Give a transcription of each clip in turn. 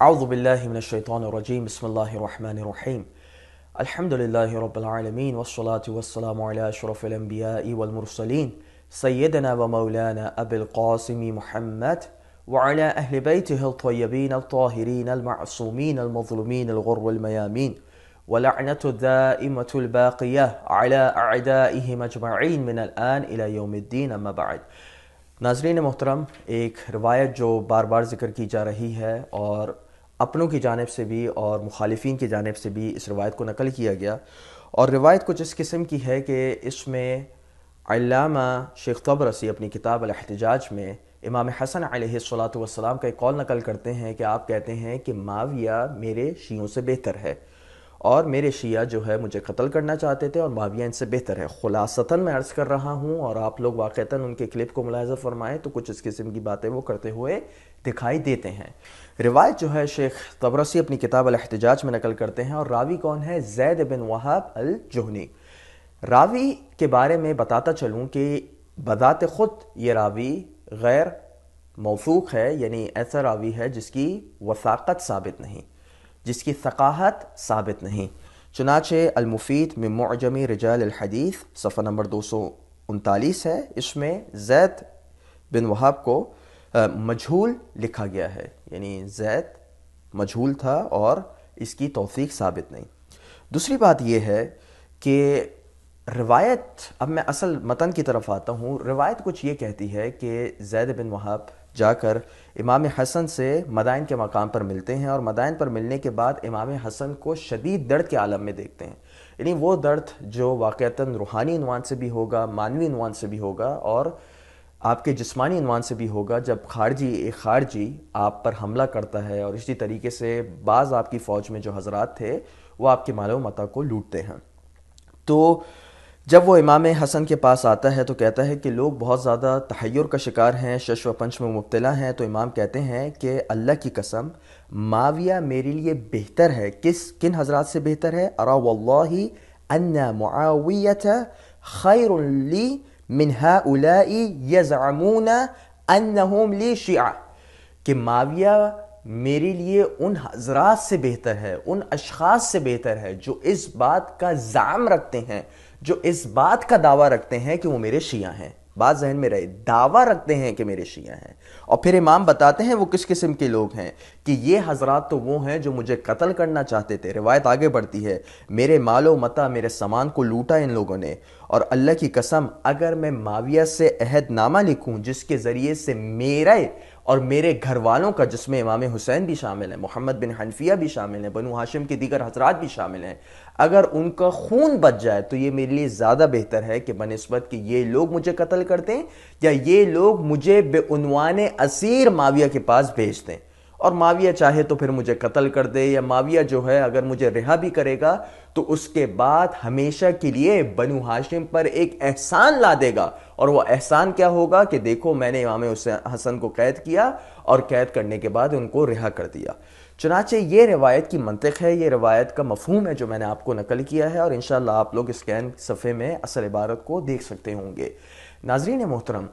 اعوذ باللہ من الشیطان الرجیم بسم اللہ الرحمن الرحیم الحمد للہ رب العالمین والصلاة والسلام علی اشرف الانبیاء والمرسلین سیدنا و مولانا ابی القاسم محمد وعلى اہل بیتہ الطیبین الطاہرین المعصومین المظلومین الغر المیامین ولعنة الدائمة الباقیہ علی اعدائهم اجمعین من الان الى یوم الدین اما بعد۔ ناظرین محترم، ایک روایت جو بار بار ذکر کی جا رہی ہے اور اپنوں کی جانب سے بھی اور مخالفین کی جانب سے بھی اس روایت کو نقل کیا گیا، اور روایت کچھ اس قسم کی ہے کہ اس میں علامہ شیخ طبرسی اپنی کتاب الاحتجاج میں امام حسن علیہ السلام کا ایک قول نقل کرتے ہیں کہ آپ کہتے ہیں کہ معاویہ میرے شیعوں سے بہتر ہے، اور میرے شیعہ جو ہے مجھے قتل کرنا چاہتے تھے اور معاویہ ان سے بہتر ہے۔ خلاصتاً میں عرض کر رہا ہوں، اور آپ لوگ واقعتاً ان کے کلپ کو ملاحظہ فرمائیں تو کچھ اس قسم کی باتیں وہ کرتے ہوئے دکھائی دیتے ہیں۔ روایت جو ہے شیخ طبرسی اپنی کتاب الاحتجاج میں نقل کرتے ہیں، اور راوی کون ہے؟ زید بن وہب الجہنی۔ راوی کے بارے میں بتاتا چلوں کہ بذات خود یہ راوی غیر موثوق ہے، یعنی ایسا راوی ہے جس کی وثاقت ثابت نہیں، جس کی ثقاہت ثابت نہیں۔ چنانچہ المفید من معجم رجال الحدیث صفحہ نمبر 239 ہے، اس میں زید بن وہب کو مجہول لکھا گیا ہے، یعنی زید مجہول تھا اور اس کی توثیق ثابت نہیں۔ دوسری بات یہ ہے کہ روایت، اب میں اصل متن کی طرف آتا ہوں، روایت کچھ یہ کہتی ہے کہ زید بن وہب جا کر امام حسن سے مدائن کے مقام پر ملتے ہیں، اور مدائن پر ملنے کے بعد امام حسن کو شدید درد کے عالم میں دیکھتے ہیں، یعنی وہ درد جو واقعتاً روحانی عنوان سے بھی ہوگا، معنوی عنوان سے بھی ہوگا، اور آپ کے جسمانی عنوان سے بھی ہوگا، جب ایک خارجی آپ پر حملہ کرتا ہے، اور اسی طریقے سے بعض آپ کی فوج میں جو حضرات تھے وہ آپ کے مال و متاع کو لوٹتے ہیں۔ تو جب وہ امام حسن کے پاس آتا ہے تو کہتا ہے کہ لوگ بہت زیادہ تحیر کا شکار ہیں، شش و پنچ میں مبتلا ہیں، تو امام کہتے ہیں کہ اللہ کی قسم معاویہ میرے لیے بہتر ہے۔ کن حضرات سے بہتر ہے؟ ارا واللہ ان معاویۃ خیر لی من ہؤلاء یزعمون انہم لی شیعہ، کہ معاویہ میرے لیے ان حضرات سے بہتر ہے، ان اشخاص سے بہتر ہے جو اس بات کا زعم رکھتے ہیں، جو اس بات کا دعویٰ رکھتے ہیں کہ وہ میرے شیعہ ہیں۔ بات ذہن میں رہے، دعویٰ رکھتے ہیں کہ میرے شیعہ ہیں، اور پھر امام بتاتے ہیں وہ کس قسم کے لوگ ہیں، کہ یہ حضرات تو وہ ہیں جو مجھے قتل کرنا چاہتے تھے۔ روایت آگے بڑھتی ہے، میرے مال و متاع، میرے سامان کو لوٹا ان لوگوں نے، اور اللہ کی قسم اگر میں معاویہ سے عہد نامہ لکھوں جس کے ذریعے سے میرے اور میرے گھر والوں کا، جس میں امام حسین بھی شامل ہیں، محمد بن حنفیہ بھی شامل ہیں، بنو ہاشم کے دیگر حضرات بھی شامل ہیں، اگر ان کا خون بچ جائے تو یہ میرے لیے زیادہ بہتر ہے کہ بنسبت کہ یہ لوگ مجھے قتل کر دیں یا یہ لوگ مجھے بے عنوان اسیر معاویہ کے پاس بھیج دیں، اور معاویہ چاہے تو پھر مجھے قتل کر دے، یا معاویہ جو ہے اگر مجھے رہا بھی کرے گا تو اس کے بعد ہمیشہ کے لیے بنو ہاشم پر ایک احسان لا دے گا، اور وہ احسان کیا ہوگا کہ دیکھو میں نے امام حسن کو قید کیا اور قید کرنے کے بعد ان کو رہا کر دیا۔ چنانچہ یہ روایت کی منطق ہے، یہ روایت کا مفہوم ہے جو میں نے آپ کو نقل کیا ہے، اور انشاءاللہ آپ لوگ اسکین صفحے میں اصل عبارت کو دیکھ سکتے ہوں گے۔ ناظرین محترم،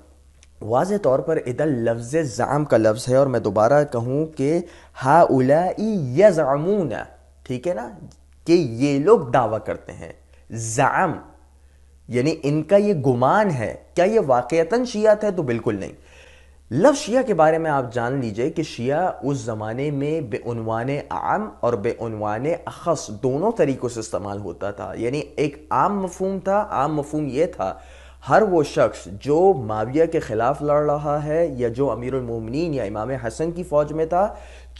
واضح طور پر ادھر لفظ زعم کا لفظ ہے، اور میں دوبارہ کہوں کہ ہؤلاء یزعمون، ٹھیک ہے نا، کہ یہ لوگ دعویٰ کرتے ہیں۔ زعم یعنی ان کا یہ گمان ہے، کیا یہ واقعتاً شیعہ تھے؟ تو بالکل نہیں۔ لفظ شیعہ کے بارے میں آپ جان لیجئے کہ شیعہ اس زمانے میں بے عنوان عام اور بے عنوان اخص دونوں طریقوں سے استعمال ہوتا تھا، یعنی ایک عام مفہوم تھا، عام مفہوم یہ تھا ہر وہ شخص جو معاویہ کے خلاف لڑ رہا ہے یا جو امیر المومنین یا امام حسن کی فوج میں تھا،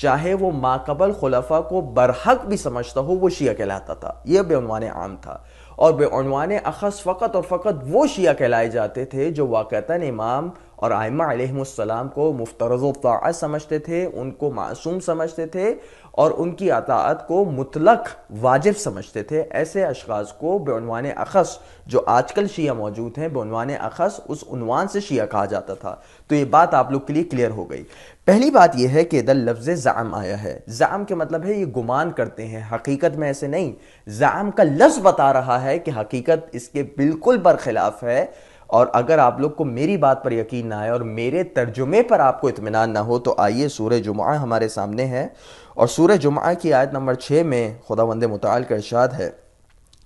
چاہے وہ ماقبل خلفاء کو برحق بھی سمجھتا ہو، وہ شیعہ کہلاتا تھا۔ یہ بے عنوان عام تھا، اور بے عنوان اخص فقط اور فقط وہ شیعہ کہلائے جاتے تھے جو واقعتاً امام اور ائمہ علیہم السلام کو مفترض الطاعت سمجھتے تھے، ان کو معصوم سمجھتے تھے، اور ان کی اطاعت کو مطلق واجب سمجھتے تھے۔ ایسے اشخاص کو بے عنوان اخص، جو آج کل شیعہ موجود ہیں، بے عنوان اخص اس عنوان سے شیعہ کہا جاتا تھا۔ تو یہ بات آپ لوگ کے لیے کلیئر ہو گئی۔ پہلی بات یہ ہے کہ ادھر لفظ زعم آیا ہے۔ زعم کے مطلب ہے یہ گمان کرتے ہیں، حقیقت میں ایسے نہیں۔ زعم کا لفظ بتا رہا ہے کہ حقیقت اس کے بالکل برخلاف ہے، اور اگر آپ لوگ کو میری بات پر یقین نہ آئے اور میرے ترجمے پر آپ کو اطمینان نہ ہو تو آئیے سورہ جمعہ ہمارے سامنے ہے، اور سورہ جمعہ کی آیت نمبر 6 میں خداوند متعال کا ارشاد ہے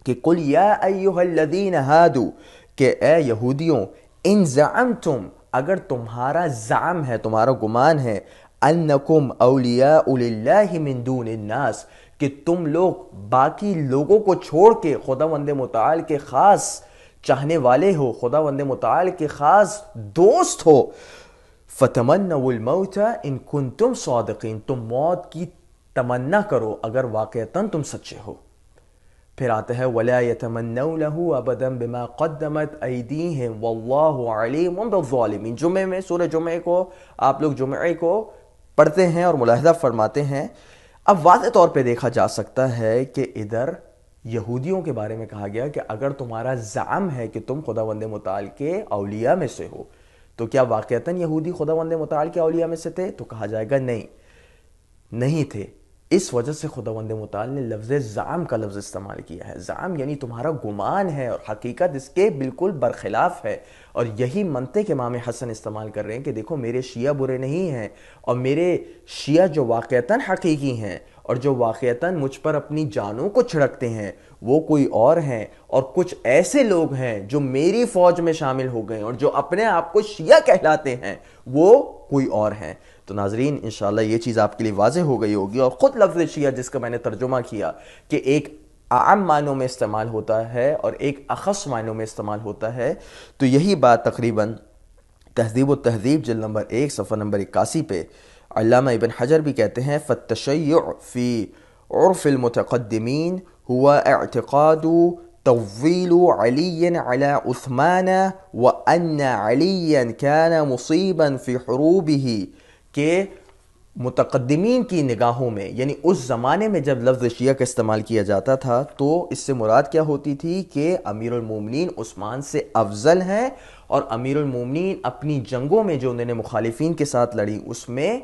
کہ قل یا ایھا الذین ھادوا، کہ اے یہودیوں، ان زعمتم، اگر تمہارا زعم ہے، تمہارا گمان ہے، انکم اولیاء للہ من دون الناس، کہ تم لوگ باقی لوگوں کو چھوڑ کے خداوند متعال کے خاص چاہنے والے ہو، خداوند متعال کے خاص دوست ہو، فتمنوا الموت ان کنتم صادقین، تم موت کی تمنا کرو اگر واقعتاً تم سچے ہو۔ پھر آتا ہے وَلَا يَتَمَنَّوْنَهُ أَبَدًا بِمَا قَدَّمَتْ أَيْدِيهِمْ وَاللَّهُ عَلِيمٌ بِالظَّالِمِينَ۔ جمعے میں سورہ جمعے کو آپ لوگ جمعے کو پڑھتے ہیں اور ملاحظہ فرماتے ہیں۔ اب واضح طور پہ دیکھا جا سکتا ہے کہ ادھر یہودیوں کے بارے میں کہا گیا کہ اگر تمہارا زعم ہے کہ تم خداوند متعال کے اولیاء میں سے ہو تو کیا واقعتاً یہودی خداوند متعال کے اولیاء میں سے تھے؟ تو کہا جائے گا نہیں تھے۔ اس وجہ سے خداوند متعال نے لفظ زعم کا لفظ استعمال کیا ہے۔ زعم یعنی تمہارا گمان ہے اور حقیقت اس کے بالکل برخلاف ہے، اور یہی منطق امام حسن استعمال کر رہے ہیں کہ دیکھو میرے شیعہ برے نہیں ہیں، اور میرے شیعہ جو واقعتاً حقیقی ہیں اور جو واقعتاً مجھ پر اپنی جانوں کو چھڑکتے ہیں وہ کوئی اور ہیں، اور کچھ ایسے لوگ ہیں جو میری فوج میں شامل ہو گئے اور جو اپنے آپ کو شیعہ کہلاتے ہیں وہ کوئی اور ہیں۔ تو ناظرین انشاءاللہ یہ چیز آپ کے لیے واضح ہو گئی ہوگی، اور خود لفظ شیعہ جس کا میں نے ترجمہ کیا کہ ایک عام معنوں میں استعمال ہوتا ہے اور ایک اخص معنوں میں استعمال ہوتا ہے، تو یہی بات تقریباً تہذیب و تہذیب جلد نمبر 1 صفحہ نمبر 81 پہ علامہ ابن حجر بھی کہتے ہیں فالتشیع فی عرف المتقدمین هو اعتقاد تفضیل علی علی عثمان وان علی کان مصیبا فی حروبہ، کہ متقدمین کی نگاہوں میں یعنی اس زمانے میں جب لفظ شیعہ کا استعمال کیا جاتا تھا تو اس سے مراد کیا ہوتی تھی کہ امیر المومنین عثمان سے افضل ہیں، اور امیر المومنین اپنی جنگوں میں جو انہوں نے مخالفین کے ساتھ لڑی اس میں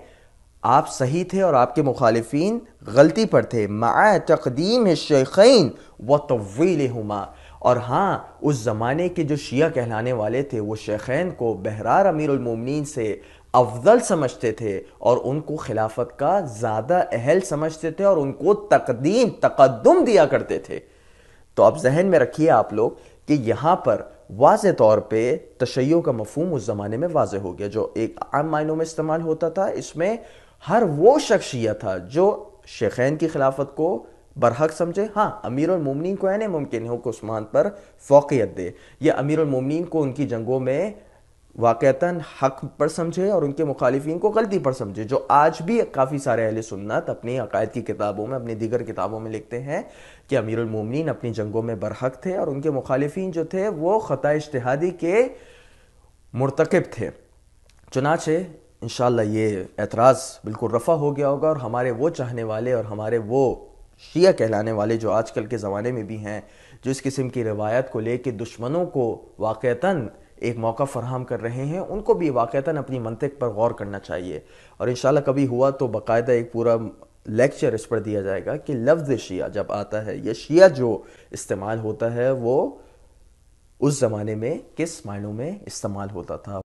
آپ صحیح تھے اور آپ کے مخالفین غلطی پر تھے، مع تقدیم الشیخین وتفضیلہما، اور ہاں اس زمانے کے جو شیعہ کہلانے والے تھے وہ شیخین کو بہرار امیر المومنین سے افضل سمجھتے تھے اور ان کو خلافت کا زیادہ اہل سمجھتے تھے اور ان کو تقدم دیا کرتے تھے۔ تو اب ذہن میں رکھیے آپ لوگ کہ یہاں پر واضح طور پہ تشیع کا مفہوم اس زمانے میں واضح ہو گیا، جو ایک عام معنوں میں استعمال ہوتا تھا، اس میں ہر وہ شخص شیعہ تھا جو شیخین کی خلافت کو برحق سمجھے، ہاں امیر المومنین کو نہیں ممکن ہو کہ عثمان پر فوقیت دے، یا امیر المومنین کو ان کی جنگوں میں واقعتاً حق پر سمجھے اور ان کے مخالفین کو غلطی پر سمجھے، جو آج بھی کافی سارے اہل سنت اپنی عقائد کی کتابوں میں اپنی دیگر کتابوں میں لکھتے ہیں کہ امیر المومنین اپنی جنگوں میں برحق تھے اور ان کے مخالفین جو تھے وہ خطا اجتہادی کے مرتکب تھے۔ چنانچہ انشاءاللہ یہ اعتراض بالکل رفع ہو گیا ہوگا، اور ہمارے وہ چاہنے والے اور ہمارے وہ شیعہ کہلانے والے جو آج کل کے زمانے میں بھی ہیں جو اس قسم کی روایت کو لے کے دشمنوں کو واقعتاً ایک موقع فراہم کر رہے ہیں، ان کو بھی واقعتاً اپنی منطق پر غور کرنا چاہیے، اور انشاءاللہ کبھی ہوا تو باقاعدہ ایک پورا لیکچر اس پر دیا جائے گا کہ لفظ شیعہ جب آتا ہے یا شیعہ جو استعمال ہوتا ہے وہ اس زمانے میں کس معنوں میں استعمال ہوتا تھا۔